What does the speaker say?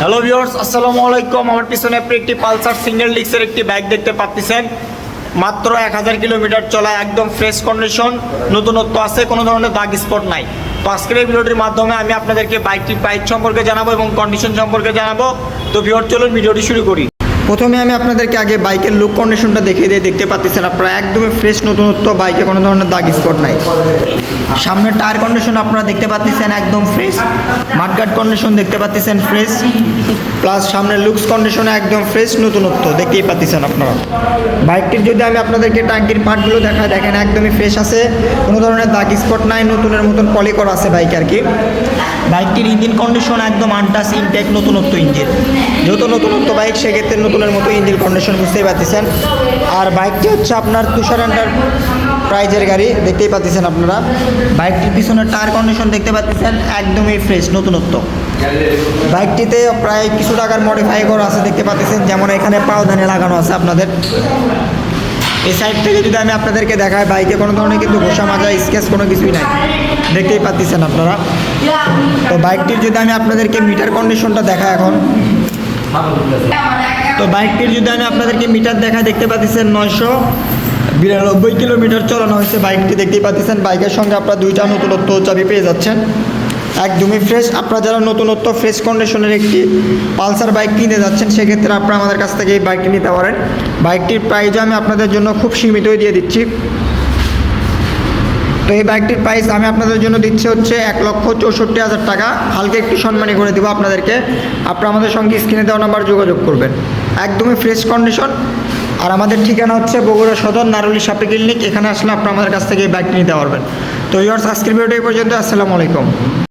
Hello viewers, আসসালামু আলাইকুম। আমার পিছনে আপনি একটি পালসার সিঙ্গেল ডিস্কের একটি বাইক দেখতে পাচ্ছেন। মাত্র 1000 কিলোমিটার চলা, একদম ফ্রেশ কন্ডিশন, নতুনত্ব আছে, কোনো ধরনের দাগ স্পট নাই। তো আজকের এই ভিডিওটির মাধ্যমে আমি আপনাদেরকে বাইকটির প্রাইস সম্পর্কে জানাবো এবং কন্ডিশন সম্পর্কে জানাবো। তো ভিউয়ার, চলুন ভিডিওটি শুরু করি। প্রথমে আমি আপনাদেরকে আগে বাইকের লুক কন্ডিশনটা দেখিয়ে দিয়ে দেখতে পাচ্ছেন আপনারা একদমই ফ্রেশ নতুনত্ব, বাইকে কোনো ধরনের দাগ স্পট নাই। সামনের টায়ার কন্ডিশন আপনারা দেখতে পাচ্ছেন একদম ফ্রেশ, মাঠগার্ড কন্ডিশন দেখতে পাচ্ছেন ফ্রেশ, প্লাস সামনের লুকস কন্ডিশনে একদম ফ্রেশ নতুনত্ব দেখতেই পাচ্ছেন আপনারা। বাইকটির যদি আমি আপনাদেরকে ট্যাঙ্কির পার্টগুলো দেখাই, দেখেন একদমই ফ্রেশ আছে, কোনো ধরনের দাগ স্পট নাই, নতুনের মতন পলি করা আছে বাইক আর কি। বাইকটির ইঞ্জিন কন্ডিশন একদম আনটাচ, ইনটেক, নতুনত্ব ইঞ্জিন। যেহেতু নতুনত্ব বাইক, সেক্ষেত্রে নতুনের মতো ইঞ্জিন কন্ডিশন বুঝতেই পারতেছেন। আর বাইকটি হচ্ছে আপনার তুষার এন্টারপ্রাইজের গাড়ি, দেখতেই পাচ্ছেন আপনারা। বাইকটির পিছনের টায়ার কন্ডিশন দেখতে পাচ্ছেন একদমই ফ্রেশ নতুনত্ব। বাইকটিতে প্রায় কিছু টাকার মডিফাই করা আছে দেখতে পাচ্ছেন, যেমন এখানে পাওদানি লাগানো আছে আপনাদের। এই সাইড থেকে যদি আমি আপনাদেরকে দেখাই, বাইকে কোনো ধরনের কিন্তু ঘষা মাজা স্কেচ কোনো কিছুই নাই, দেখতেই পাচ্ছেন আপনারা। তো বাইকটির যদি আমি আপনাদেরকে মিটার কন্ডিশনটা দেখাই এখন, তো বাইকটির যদি আমি আপনাদেরকে মিটার দেখাই, দেখতে পাচ্ছেন 992 কিলোমিটার চালানো হয়েছে বাইকটি, দেখতেই পাচ্ছেন। বাইকের সঙ্গে আপনারা দুইটা নতুনত্ব চাবি পেয়ে যাচ্ছেন, একদমই ফ্রেশ। আপনারা যারা নতুনত্ব ফ্রেশ কন্ডিশনের একটি পালসার বাইক কিনে যাচ্ছেন, সেক্ষেত্রে আপনারা আমাদের কাছ থেকে এই বাইকটি নিতে পারেন। বাইকটির প্রাইসও আমি আপনাদের জন্য খুব সীমিতই দিয়ে দিচ্ছি। তো এই বাইকটির প্রাইস আমি আপনাদের জন্য দিচ্ছি হচ্ছে 1,64,000 টাকা। হালকা একটু সম্মানী করে দেবো আপনাদেরকে। আপনারা আমাদের সঙ্গে স্ক্রিনে দেওয়া নাম্বার যোগাযোগ করবেন। একদমই ফ্রেশ কন্ডিশন। আর আমাদের ঠিকানা হচ্ছে বগুড়া সদর, নারুলি সাপে ক্লিনিক। এখানে আসলে আপনারা আমাদের কাছ থেকে এই বাইকটি নিতে পারবেন। তো ভিউয়ার্স, আজকের ভিডিওটা এই পর্যন্ত। আসসালামু আলাইকুম।